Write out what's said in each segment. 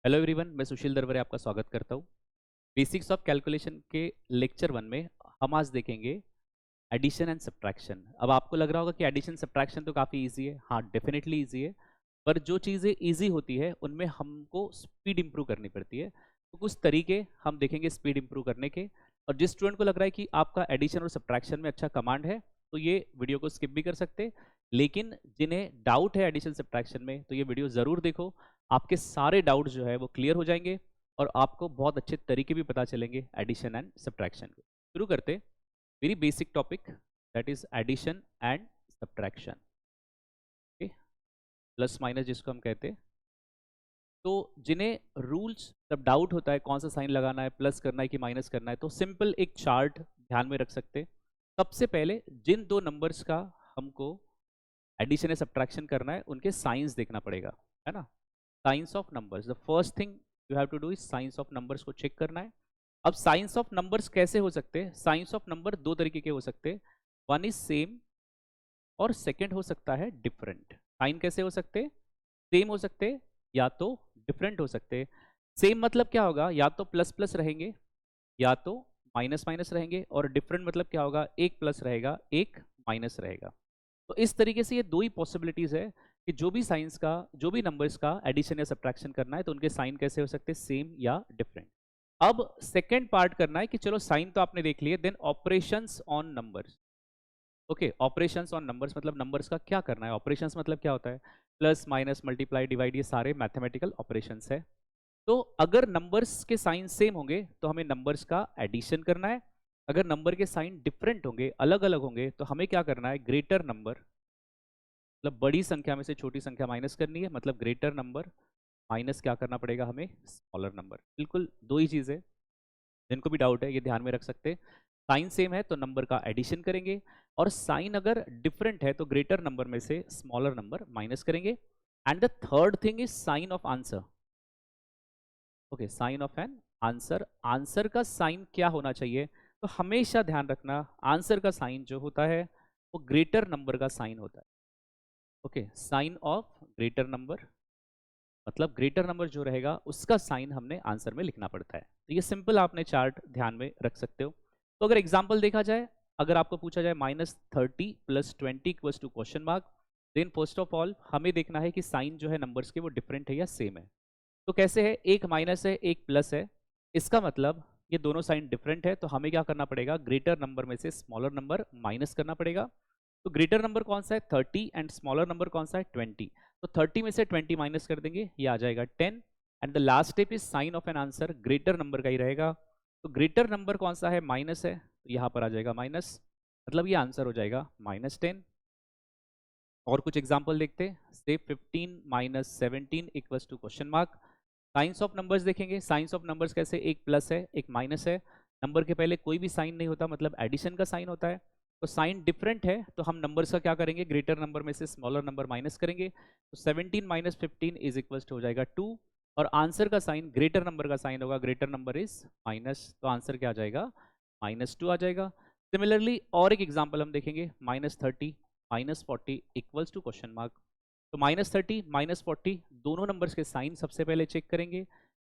Hello everyone, मैं सुशील दरबारे आपका स्वागत करता हूँ। बेसिक्स ऑफ कैलकुलेशन के लेक्चर 1 में हम आज देखेंगे एडिशन एंड सब्ट्रैक्शन। अब आपको लग रहा होगा कि एडिशन सब्ट्रैक्शन तो काफ़ी इजी है। हाँ, डेफिनेटली इजी है, पर जो चीज़ें इजी होती है उनमें हमको स्पीड इंप्रूव करनी पड़ती है। तो कुछ तरीके हम देखेंगे स्पीड इंप्रूव करने के। और जिस स्टूडेंट को लग रहा है कि आपका एडिशन और सब्ट्रैक्शन में अच्छा कमांड है, तो ये वीडियो को स्किप भी कर सकते। लेकिन जिन्हें डाउट है एडिशन सब्ट्रैक्शन में, तो ये वीडियो ज़रूर देखो। आपके सारे डाउट्स जो है वो क्लियर हो जाएंगे और आपको बहुत अच्छे तरीके भी पता चलेंगे एडिशन एंड सब्ट्रैक्शन के। शुरू करते very basic topic, that is addition and subtraction. Plus minus जिसको हम कहते हैं। तो जिन्हें रूल्स जब डाउट होता है कौन सा साइन लगाना है, प्लस करना है कि माइनस करना है, तो सिंपल एक चार्ट ध्यान में रख सकते हैं। सबसे पहले जिन दो नंबर्स का हमको एडिशन या सब्ट्रैक्शन करना है उनके साइंस देखना पड़ेगा, है ना। Science of numbers, the first thing you have to do is science of numbers को चेक करना है। अब साइंस ऑफ नंबर्स कैसे हो सकते हैं? साइंस ऑफ नंबर दो तरीके के हो सकते हैं, वन इज सेम और सेकंड हो सकता है डिफरेंट। साइन कैसे हो सकते हैं? सेम हो सकते हैं या तो डिफरेंट हो सकते हैं। सेम मतलब क्या होगा? या तो प्लस प्लस रहेंगे या तो माइनस माइनस रहेंगे। और डिफरेंट मतलब क्या होगा? एक प्लस रहेगा, एक माइनस रहेगा। तो इस तरीके से ये दो ही पॉसिबिलिटीज है कि जो भी साइंस का, जो भी नंबर्स का एडिशन या सब्ट्रैक्शन करना है तो उनके साइन कैसे हो सकते हैं? सेम या डिफरेंट। अब सेकेंड पार्ट करना है कि चलो साइन तो आपने देख लिए, then operations on numbers. Okay, operations on numbers मतलब नंबर्स का क्या करना है। ऑपरेशंस मतलब क्या होता है? प्लस माइनस मल्टीप्लाई डिवाइड, ये सारे मैथमेटिकल ऑपरेशंस है। तो अगर नंबर्स के साइन सेम होंगे तो हमें नंबर्स का एडिशन करना है। अगर नंबर के साइन डिफरेंट होंगे, अलग अलग होंगे, तो हमें क्या करना है? ग्रेटर नंबर, मतलब बड़ी संख्या में से छोटी संख्या माइनस करनी है, मतलब ग्रेटर नंबर माइनस क्या करना पड़ेगा हमें? Smaller number. बिल्कुल दो ही चीज़ है, जिनको भी डाउट है ये ध्यान में रख सकते हैं। साइन सेम है तो नंबर का एडिशन करेंगे, और साइन अगर डिफरेंट है तो ग्रेटर नंबर में से स्मॉलर नंबर माइनस करेंगे। And the third thing is sign of answer. Okay, sign of an answer. Answer का साइन क्या होना चाहिए? तो हमेशा ध्यान रखना, आंसर का साइन जो होता है वो ग्रेटर नंबर का साइन होता है। Okay, sign of greater number मतलब ग्रेटर नंबर जो रहेगा उसका साइन हमने आंसर में लिखना पड़ता है। तो ये सिंपल आपने चार्ट ध्यान में रख सकते हो। तो अगर एग्जाम्पल देखा जाए, अगर आपको पूछा जाए -30 + 20 equals to question mark, then first of all हमें देखना है कि साइन जो है नंबर्स के वो डिफरेंट है या सेम है। तो कैसे है? एक माइनस है, एक प्लस है। इसका मतलब ये दोनों साइन डिफरेंट है, तो हमें क्या करना पड़ेगा? ग्रेटर नंबर में से स्मॉलर नंबर माइनस करना पड़ेगा। तो ग्रेटर नंबर कौन सा है? 30, एंड स्मॉलर नंबर कौन सा है? 20। तो 30 में से 20 माइनस कर देंगे, ये आ जाएगा 10। And the last step is sign of an answer, greater number का ही रहेगा। तो ग्रेटर नंबर कौन सा है? माइनस है, तो यहाँ पर आ जाएगा माइनस, मतलब ये आंसर हो जाएगा -10। और कुछ एग्जाम्पल देखते हैं। से 15 - 17 equals to question mark. Science of numbers देखेंगे। साइंस ऑफ नंबर्स कैसे? एक प्लस है, एक माइनस है। नंबर के पहले कोई भी साइन नहीं होता, मतलब एडिशन का साइन होता है। तो साइन डिफरेंट है तो हम नंबर्स का क्या करेंगे? ग्रेटर नंबर में से स्मॉलर नंबर माइनस करेंगे। तो 17 - 15 इज इक्वल्स टू हो जाएगा 2। और आंसर का साइन ग्रेटर नंबर का साइन होगा, ग्रेटर नंबर इज माइनस, तो आंसर क्या आ जाएगा? -2 आ जाएगा। सिमिलरली और एक एग्जाम्पल हम देखेंगे, -30 - 40 इक्वल्स टू क्वेश्चन मार्क। तो -30 - 40 दोनों नंबर्स के साइन सबसे पहले चेक करेंगे।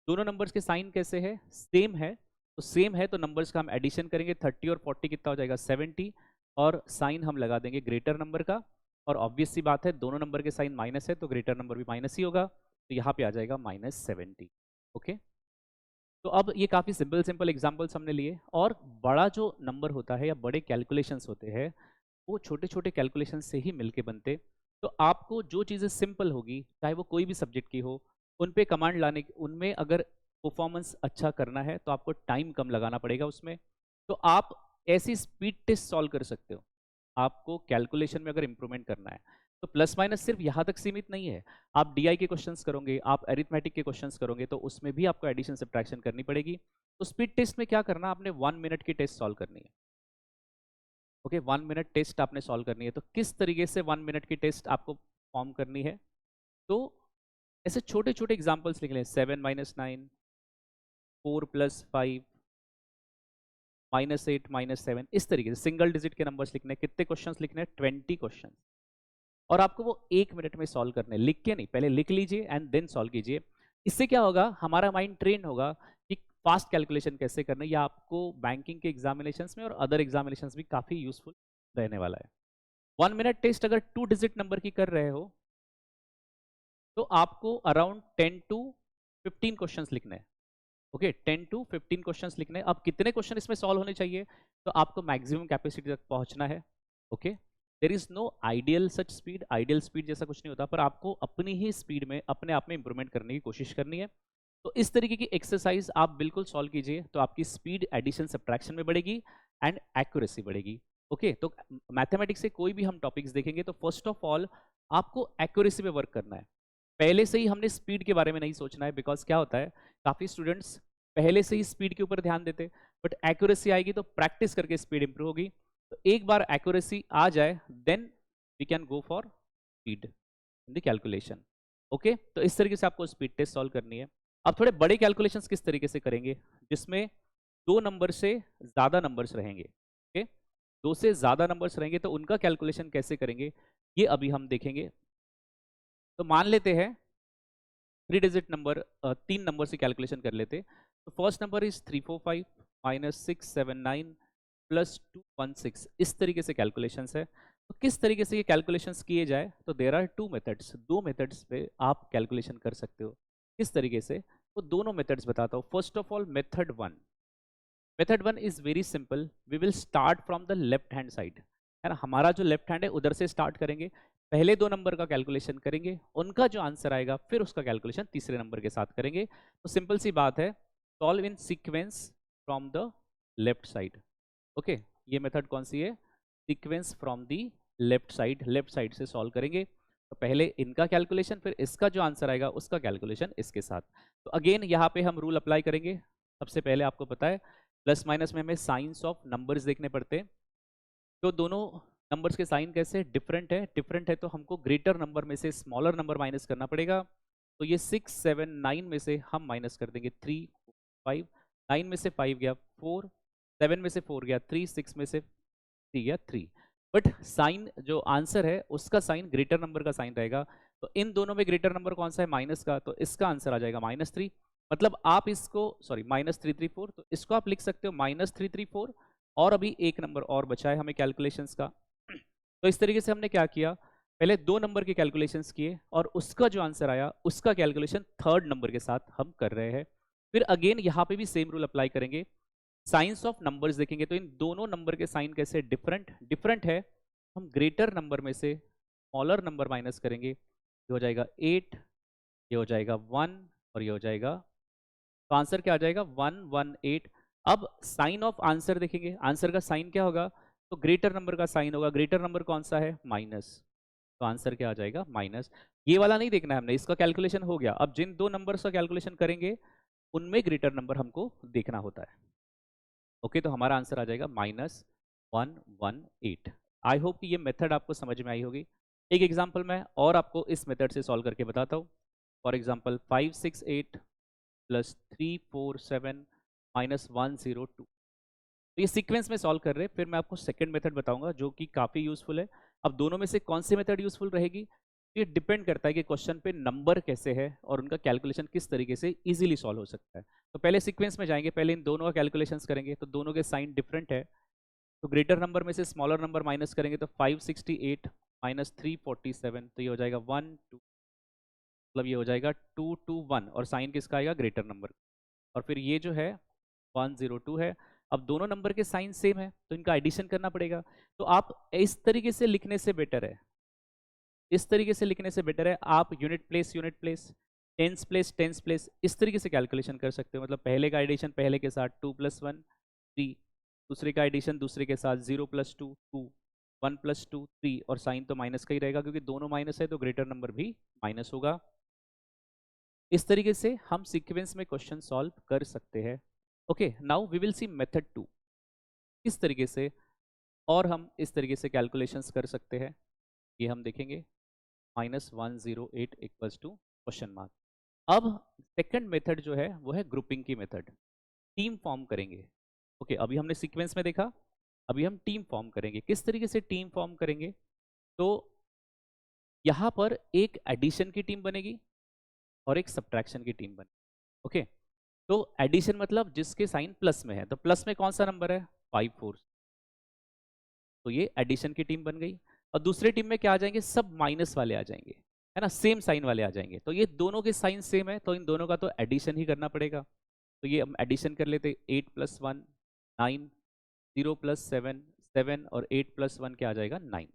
दोनों नंबर्स के साइन कैसे है? सेम है। तो सेम है तो नंबर्स का हम एडिशन करेंगे। 30 और 40 कितना हो जाएगा? 70। और साइन हम लगा देंगे ग्रेटर नंबर का। और ऑब्वियस सी बात है, दोनों नंबर के साइन माइनस है तो ग्रेटर नंबर भी माइनस ही होगा, तो यहाँ पे आ जाएगा -70। ओके, तो अब ये काफ़ी सिंपल सिंपल एग्जाम्पल्स हमने लिए। और बड़ा जो नंबर होता है या बड़े कैलकुलेशंस होते हैं, वो छोटे छोटे कैलकुलेशन से ही मिलके बनते। तो आपको जो चीज़ें सिंपल होगी, चाहे वो कोई भी सब्जेक्ट की हो, उन पे कमांड लाने, उनमें अगर परफॉर्मेंस अच्छा करना है तो आपको टाइम कम लगाना पड़ेगा उसमें। तो आप ऐसी स्पीड टेस्ट सॉल्व कर सकते हो। आपको कैलकुलेशन में अगर इंप्रूवमेंट करना है तो प्लस माइनस सिर्फ यहाँ तक सीमित नहीं है। आप डीआई के क्वेश्चंस करोगे, आप अरिथमेटिक के क्वेश्चंस करोगे, तो उसमें भी आपको एडिशन सब्ट्रैक्शन करनी पड़ेगी। तो स्पीड टेस्ट में क्या करना? आपने 1 मिनट की टेस्ट सॉल्व करनी है। ओके, 1 मिनट टेस्ट आपने सॉल्व करनी है। तो किस तरीके से 1 मिनट की टेस्ट आपको फॉर्म करनी है? तो ऐसे छोटे छोटे एग्जाम्पल्स लिख लें। 7 - 9, 4 + 5, -8 - 7, इस तरीके से सिंगल डिजिट के नंबर्स लिखने हैं। कितने क्वेश्चंस लिखने हैं? 20 क्वेश्चन। और आपको वो 1 मिनट में सॉल्व करने हैं, लिख के नहीं, पहले लिख लीजिए एंड देन सॉल्व कीजिए। इससे क्या होगा, हमारा माइंड ट्रेन होगा कि फास्ट कैलकुलेशन कैसे करना है। या आपको बैंकिंग के एग्जामिनेशंस में और अदर एग्जामिनेशंस भी काफ़ी यूजफुल रहने वाला है। 1 मिनट टेस्ट अगर 2 डिजिट नंबर की कर रहे हो तो आपको अराउंड 10 to 15 क्वेश्चंस लिखने हैं। ओके, 10 to 15 क्वेश्चंस लिखने हैं। अब कितने क्वेश्चन इसमें सॉल्व होने चाहिए, तो आपको मैक्सिमम कैपेसिटी तक पहुंचना है। Okay, there is no ideal such speed, ideal speed जैसा कुछ नहीं होता, पर आपको अपनी ही स्पीड में अपने आप में इंप्रूवमेंट करने की कोशिश करनी है। तो इस तरीके की एक्सरसाइज आप बिल्कुल सॉल्व कीजिए, तो आपकी स्पीड एडिशन सब्ट्रैक्शन में बढ़ेगी एंड एक्यूरेसी बढ़ेगी। ओके, तो मैथमेटिक्स से कोई भी हम टॉपिक्स देखेंगे तो फर्स्ट ऑफ ऑल आपको एक्यूरेसी पे वर्क करना है। पहले से ही हमने स्पीड के बारे में नहीं सोचना है, बिकॉज क्या होता है, काफ़ी स्टूडेंट्स पहले से ही स्पीड के ऊपर ध्यान देते, बट एक्यूरेसी आएगी तो प्रैक्टिस करके स्पीड इंप्रूव होगी। तो एक बार एक्यूरेसी आ जाए then we can go for speed in the calculation. Okay, तो इस तरीके से आपको स्पीड टेस्ट सॉल्व करनी है। अब थोड़े बड़े कैलकुलेशंस किस तरीके से करेंगे, जिसमें 2 नंबर से ज़्यादा नंबर्स रहेंगे। ओके, 2 से ज़्यादा नंबर्स रहेंगे तो उनका कैलकुलेशन कैसे करेंगे, ये अभी हम देखेंगे। तो मान लेते हैं 3 डिजिट नंबर, 3 नंबर से कैलकुलेशन कर लेते। तो फर्स्ट नंबर इज 345 -679 +216। इस तरीके से कैलकुलेशंस है। तो किस तरीके से ये कैलकुलेशंस किए जाए, तो देर आर 2 मेथड्स, 2 मेथड्स पे आप कैलकुलेशन कर सकते हो। किस तरीके से, तो दोनों मेथड्स बताता हूँ। First of all method one is very simple. We will start from the left hand side, है ना, हमारा जो लेफ्ट हैंड है उधर से स्टार्ट करेंगे। पहले 2 नंबर का कैलकुलेशन करेंगे, उनका जो आंसर आएगा फिर उसका कैलकुलेशन तीसरे नंबर के साथ करेंगे। तो सिंपल सी बात है, solve in sequence from the left side. Okay, ये मेथड कौन सी है, sequence from the left side से सॉल्व करेंगे। तो पहले इनका कैलकुलेशन, फिर इसका जो आंसर आएगा उसका कैलकुलेशन इसके साथ। तो अगेन यहाँ पे हम रूल अप्लाई करेंगे। सबसे पहले आपको पता है प्लस माइनस में हमें साइंस ऑफ नंबर्स देखने पड़ते हैं। तो दोनों नंबर्स के साइन कैसे डिफरेंट है तो हमको ग्रेटर नंबर में से स्मॉलर नंबर माइनस करना पड़ेगा। तो ये 6 7 9 में से हम माइनस कर देंगे 3 5, 9 में से 5 गया 4, 7 में से 4 गया 3, 6 में से 3 गया 3। बट साइन जो आंसर है उसका साइन ग्रेटर नंबर का साइन रहेगा। तो इन दोनों में ग्रेटर नंबर कौन सा है, माइनस का, तो इसका आंसर आ जाएगा -3। मतलब आप इसको, सॉरी, -334, तो इसको आप लिख सकते हो -334। और अभी एक नंबर और बचा है हमें कैलकुलेशंस का। तो इस तरीके से हमने क्या किया, पहले 2 नंबर के कैलकुलेशंस किए और उसका जो आंसर आया उसका कैलकुलेशन थर्ड नंबर के साथ हम कर रहे हैं। फिर अगेन यहाँ पे भी सेम रूल अप्लाई करेंगे, साइंस ऑफ नंबर्स देखेंगे। तो इन दोनों नंबर के साइन कैसे डिफरेंट है, हम ग्रेटर नंबर में से स्मॉलर नंबर माइनस करेंगे। ये हो जाएगा 8, ये हो जाएगा 1 और ये हो जाएगा, तो आंसर क्या आ जाएगा 118। अब साइन ऑफ आंसर देखेंगे, आंसर का साइन क्या होगा, तो ग्रेटर नंबर का साइन होगा। ग्रेटर नंबर कौन सा है, माइनस, तो आंसर क्या आ जाएगा माइनस। ये वाला नहीं देखना है हमने, इसका कैलकुलेशन हो गया। अब जिन 2 नंबर्स का कैलकुलेशन करेंगे उनमें ग्रेटर नंबर हमको देखना होता है। ओके, तो हमारा आंसर आ जाएगा -118। आई होप कि ये मेथड आपको समझ में आई होगी। एक एग्जाम्पल मैं और आपको इस मेथड से सॉल्व करके बताता हूँ। For example 568 +347 -102। तो ये सीक्वेंस में सॉल्व कर रहे हैं। फिर मैं आपको सेकंड मेथड बताऊंगा जो कि काफ़ी यूजफुल है। अब दोनों में से कौन सी मेथड यूजफुल रहेगी, ये डिपेंड करता है कि क्वेश्चन पे नंबर कैसे है और उनका कैलकुलेशन किस तरीके से इजीली सॉल्व हो सकता है। तो पहले सीक्वेंस में जाएंगे, पहले इन दोनों का कैलकुलेशंस करेंगे। तो दोनों के साइन डिफरेंट है, तो ग्रेटर नंबर में से स्मॉलर नंबर माइनस करेंगे। तो 568 -347, तो ये हो जाएगा 1 2, मतलब ये हो जाएगा 221 और साइन किसका आएगा, ग्रेटर नंबर। और फिर ये जो है 102 है। अब दोनों नंबर के साइन सेम है तो इनका एडिशन करना पड़ेगा। तो आप इस तरीके से लिखने से बेटर है, इस तरीके से लिखने से बेटर है, आप यूनिट प्लेस टेंस प्लेस इस तरीके से कैलकुलेशन कर सकते हो। मतलब पहले का एडिशन पहले के साथ 2 + 1 3, दूसरे का एडिशन दूसरे के साथ 0 + 2 2, 1 + 2 3, और साइन तो माइनस का ही रहेगा क्योंकि दोनों माइनस है तो ग्रेटर नंबर भी माइनस होगा। इस तरीके से हम सीक्वेंस में क्वेश्चन सॉल्व कर सकते हैं। Okay, now we will see method 2, इस तरीके से और हम इस तरीके से कैलकुलेशंस कर सकते हैं, ये हम देखेंगे। -108 = क्वेश्चन मार्क। अब सेकंड मेथड जो है वो है ग्रुपिंग की मेथड, टीम फॉर्म करेंगे। ओके, अभी हमने सीक्वेंस में देखा, अभी हम टीम फॉर्म करेंगे। किस तरीके से टीम फॉर्म करेंगे, तो यहाँ पर एक एडिशन की टीम बनेगी और एक सब्ट्रैक्शन की टीम बनी। ओके, तो एडिशन मतलब जिसके साइन प्लस में है, तो प्लस में कौन सा नंबर है, 5 4, तो ये एडिशन की टीम बन गई। और दूसरी टीम में क्या आ जाएंगे, सब माइनस वाले आ जाएंगे, है ना, सेम साइन वाले आ जाएंगे। तो ये दोनों के साइन सेम है, तो इन दोनों का तो एडिशन ही करना पड़ेगा। तो ये हम एडिशन कर लेते, 8 + 1 9, 0 + 7 7 और 8 + 1 क्या आ जाएगा, 9।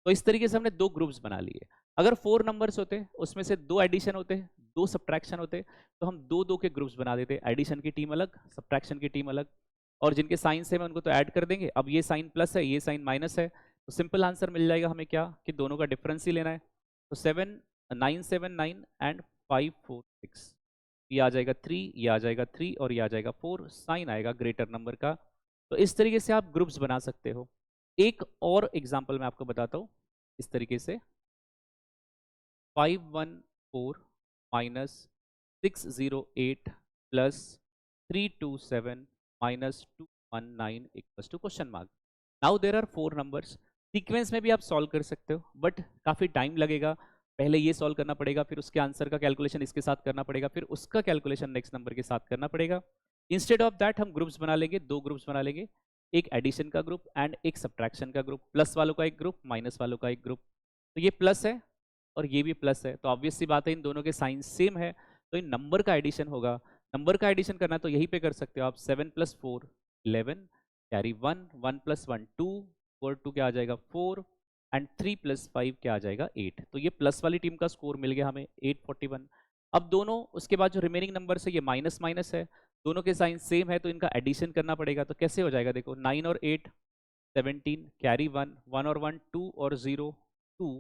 तो इस तरीके से हमने दो ग्रुप्स बना लिए। अगर 4 नंबर्स होते, उसमें से 2 एडिशन होते, 2 सब्ट्रैक्शन होते, तो हम दो दो के ग्रुप्स बना देते, एडिशन की टीम अलग, सब्ट्रैक्शन की टीम अलग। और जिनके साइन सेम है उनको तो ऐड कर देंगे। अब ये साइन प्लस है, ये साइन माइनस है, तो सिंपल आंसर मिल जाएगा हमें क्या, कि दोनों का डिफरेंस ही लेना है। तो 7 9 7 9 एंड 5 4 6, ये आ जाएगा 3, ये आ जाएगा 3 और ये आ जाएगा 4, साइन आएगा ग्रेटर नंबर का। तो इस तरीके से आप ग्रुप्स बना सकते हो। एक और एग्जांपल मैं आपको बताता हूँ इस तरीके से, 514 minus 608 plus 327 minus 219 equals to question mark. Now there are 4 numbers. Sequence में भी आप सॉल्व कर सकते हो, बट काफ़ी टाइम लगेगा। पहले ये सॉल्व करना पड़ेगा, फिर उसके आंसर का कैलकुलेशन इसके साथ करना पड़ेगा, फिर उसका कैलकुलेशन नेक्स्ट नंबर के साथ करना पड़ेगा। इंस्टेड ऑफ दैट हम ग्रुप्स बना लेंगे, दो ग्रुप्स बना लेंगे, एक एडिशन का ग्रुप एंड एक सब्ट्रैक्शन का ग्रुप। प्लस वालों का एक ग्रुप, माइनस वालों का एक ग्रुप। तो ये प्लस है और ये भी प्लस है, तो ऑब्वियस सी बात है इन दोनों के साइन सेम है, तो इन नंबर का एडिशन होगा। नंबर का एडिशन करना है तो यहीं पे कर सकते हो आप, 7 + 4 11, कैरी 1, 1 + 1 2, 4 2 क्या आ जाएगा 4 एंड 3 + 5 क्या आ जाएगा 8। तो ये प्लस वाली टीम का स्कोर मिल गया हमें 841। अब दोनों उसके बाद जो रिमेनिंग नंबर है ये माइनस माइनस है, दोनों के साइन सेम है, तो इनका एडिशन करना पड़ेगा। तो कैसे हो जाएगा, देखो 9 और 8 17, कैरी 1 1 और 1 2 और 0 2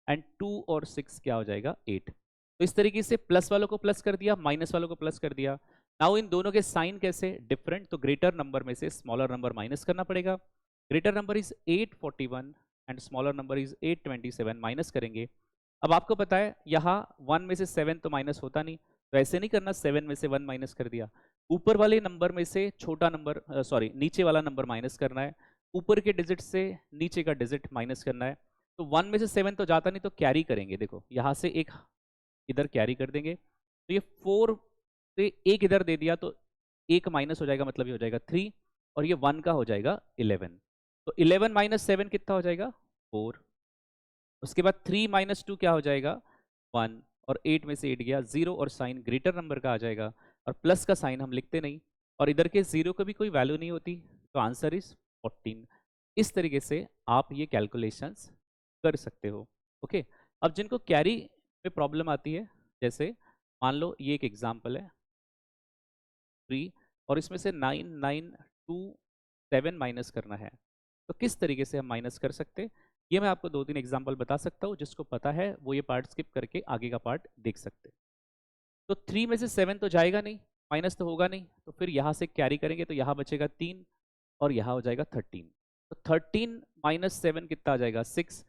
एंड 2 और 6 क्या हो जाएगा 8। तो इस तरीके से प्लस वालों को प्लस कर दिया, माइनस वालों को प्लस कर दिया। नाउ इन दोनों के साइन कैसे डिफरेंट, तो ग्रेटर नंबर में से स्मॉलर नंबर माइनस करना पड़ेगा। Greater number is 841 and smaller number is 827, minus करेंगे। अब आपको पता है यहाँ 1 में से 7 तो माइनस होता नहीं, तो ऐसे नहीं करना 7 में से 1 माइनस कर दिया, ऊपर वाले नंबर में से छोटा नंबर सॉरी नीचे वाला नंबर माइनस करना है, ऊपर के डिजिट से नीचे का डिजिट माइनस करना है। तो 1 में से 7 तो जाता नहीं, तो कैरी करेंगे, देखो यहाँ से एक इधर कैरी कर देंगे, तो ये 4 से एक इधर दे दिया, तो एक माइनस हो जाएगा, मतलब ये हो जाएगा 3 और ये 1 का हो जाएगा 11। तो 11 - 7 कितना हो जाएगा 4। उसके बाद 3 - 2 क्या हो जाएगा 1 और 8 में से 8 गया 0 और साइन ग्रेटर नंबर का आ जाएगा, और प्लस का साइन हम लिखते नहीं, और इधर के 0 को भी कोई वैल्यू नहीं होती, तो आंसर इज 14। इस तरीके से आप ये कैलकुलेशंस कर सकते हो। ओके, अब जिनको कैरी में प्रॉब्लम आती है, जैसे मान लो ये एक एग्जांपल है 3 और इसमें से 9 9 2 7 माइनस करना है, तो किस तरीके से हम माइनस कर सकते, ये मैं आपको 2-3 एग्जांपल बता सकता हूँ। जिसको पता है वो ये पार्ट स्किप करके आगे का पार्ट देख सकते। तो 3 में से 7 तो जाएगा नहीं, माइनस तो होगा नहीं, तो फिर यहाँ से कैरी करेंगे, तो यहाँ बचेगा 3 और यहाँ हो जाएगा 13। तो 13 - 7 कितना आ जाएगा 6।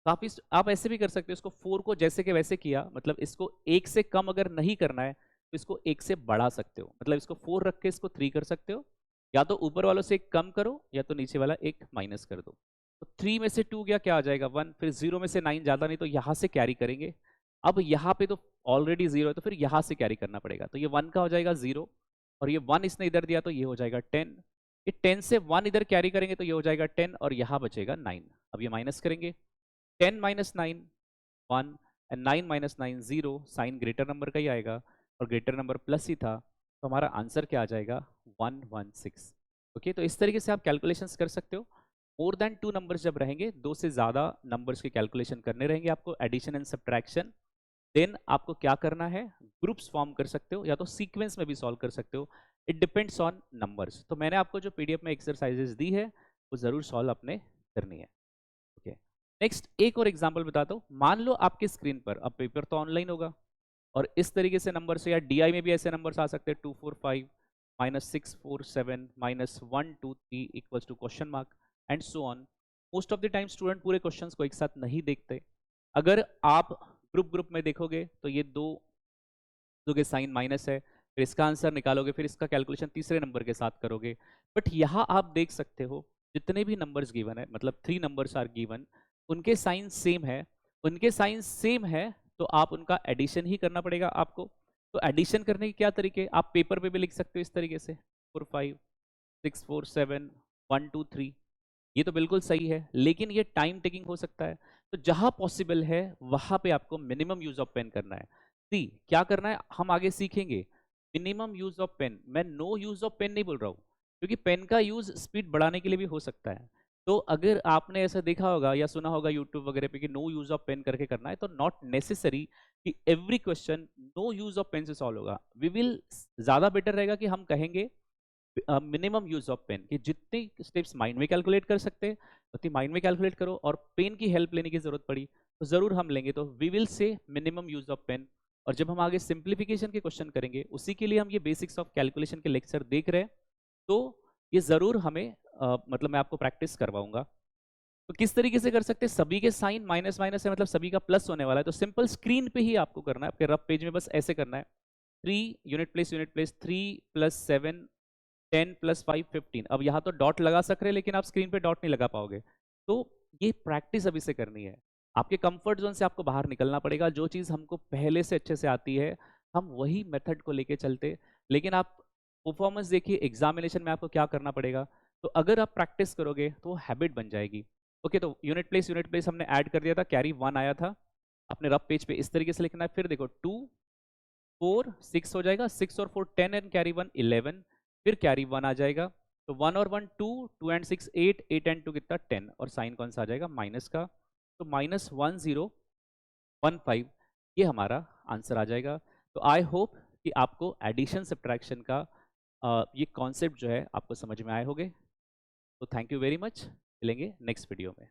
काफी आप ऐसे भी कर सकते हो, इसको 4 को जैसे के वैसे किया, मतलब इसको 1 से कम अगर नहीं करना है तो इसको 1 से बढ़ा सकते हो, मतलब इसको 4 रख के इसको 3 कर सकते हो, या तो ऊपर वालों से एक कम करो या तो नीचे वाला एक माइनस कर दो। तो 3 में से 2 गया, क्या आ जाएगा 1, फिर 0 में से 9 ज्यादा नहीं, तो यहाँ से कैरी करेंगे। अब यहाँ पे तो ऑलरेडी 0 है, तो फिर यहाँ से कैरी करना पड़ेगा, तो ये 1 का हो जाएगा 0 और ये 1 इसने इधर दिया, तो ये हो जाएगा 10। ये 10 से 1 इधर कैरी करेंगे, तो ये हो जाएगा 10 और यहाँ बचेगा 9। अब ये माइनस करेंगे, 10 - 9 1 एंड 9 - 9 0, साइन ग्रेटर नंबर का ही आएगा और ग्रेटर नंबर प्लस ही था, तो हमारा आंसर क्या आ जाएगा 116। ओके, तो इस तरीके से आप कैलकुलेशंस कर सकते हो। मोर देन 2 नंबर्स जब रहेंगे, 2 से ज़्यादा नंबर्स के कैलकुलेशन करने रहेंगे आपको, एडिशन एंड सब्ट्रैक्शन, देन आपको क्या करना है, ग्रुप्स फॉर्म कर सकते हो या तो सीक्वेंस में भी सॉल्व कर सकते हो, इट डिपेंड्स ऑन नंबर्स। तो मैंने आपको जो पीडीएफ में एक्सरसाइजेस दी है वो ज़रूर सॉल्व अपने करनी है। ओके, नेक्स्ट एक और एग्जांपल बताता हूँ। मान लो आपकी स्क्रीन पर, अब पेपर तो ऑनलाइन होगा और इस तरीके से नंबर से, या डीआई में भी ऐसे नंबर्स आ सकते हैं 2 4 5 -6 4 7 -1 2 3 equals to question mark and so on. Most of the time student पूरे क्वेश्चंस को एक साथ नहीं देखते। अगर आप ग्रुप ग्रुप में देखोगे तो ये दो के साइन माइनस है, फिर इसका आंसर निकालोगे, फिर इसका कैलकुलेशन तीसरे नंबर के साथ करोगे। बट यहाँ आप देख सकते हो जितने भी नंबर्स गिवन है, मतलब 3 नंबर्स आर गिवन, उनके साइन सेम है। उनके साइन सेम है तो आप उनका एडिशन ही करना पड़ेगा आपको। तो एडिशन करने के क्या तरीके, आप पेपर पे भी लिख सकते हो इस तरीके से 4 5 6 4 7 1 2 3, ये तो बिल्कुल सही है, लेकिन ये टाइम टेकिंग हो सकता है। तो जहां पॉसिबल है वहां पे आपको मिनिमम यूज ऑफ पेन करना है। सी क्या करना है हम आगे सीखेंगे। मिनिमम यूज ऑफ पेन, मैं नो यूज ऑफ पेन नहीं बोल रहा हूँ, क्योंकि पेन का यूज स्पीड बढ़ाने के लिए भी हो सकता है। तो अगर आपने ऐसा देखा होगा या सुना होगा यूट्यूब वगैरह पे कि नो यूज ऑफ पेन करके करना है, तो नॉट नेसेसरी कि every question no use of pen से सॉल्व होगा। वी विल, ज्यादा बेटर रहेगा कि हम कहेंगे मिनिमम यूज ऑफ पेन, कि जितने स्टेप्स माइंड में कैलकुलेट कर सकते हैं उतनी माइंड में कैलकुलेट करो, और पेन की हेल्प लेने की जरूरत पड़ी तो जरूर हम लेंगे। तो we will say minimum use of pen. और जब हम आगे सिंप्लीफिकेशन के क्वेश्चन करेंगे, उसी के लिए हम ये बेसिक्स ऑफ कैलकुलेशन के लेक्चर देख रहे हैं, तो ये जरूर हमें मतलब मैं आपको प्रैक्टिस करवाऊंगा। तो किस तरीके से कर सकते हैं, सभी के साइन माइनस माइनस है, मतलब सभी का प्लस होने वाला है, तो सिंपल स्क्रीन पे ही आपको करना है, आपके रफ पेज में बस ऐसे करना है। 3 यूनिट प्लेस 3 + 7 10 + 5 15। अब यहाँ तो डॉट लगा सक रहे हैं, लेकिन आप स्क्रीन पे डॉट नहीं लगा पाओगे। तो ये प्रैक्टिस अभी से करनी है, आपके कंफर्ट जोन से आपको बाहर निकलना पड़ेगा। जो चीज़ हमको पहले से अच्छे से आती है हम वही मेथड को लेके चलते, लेकिन आप परफॉर्मेंस देखिए एग्जामिनेशन में आपको क्या करना पड़ेगा। तो अगर आप प्रैक्टिस करोगे तो हैबिट बन जाएगी। ओके, तो यूनिट प्लेस हमने ऐड कर दिया था, कैरी 1 आया था, अपने रफ पेज पे इस तरीके से लिखना है। फिर देखो 2 4 6 हो जाएगा, 6 और 4 10 एंड कैरी 1 11, फिर कैरी 1 आ जाएगा। तो 1 और 1 2, 2 एंड 6 8, 8 एंड 2 कितना 10, और साइन कौन सा आ जाएगा माइनस का, तो -1015 ये हमारा आंसर आ जाएगा। तो आई होप कि आपको एडिशन सब्ट्रैक्शन का ये कॉन्सेप्ट जो है आपको समझ में आए होंगे। तो थैंक यू वेरी मच, मिलेंगे नेक्स्ट वीडियो में।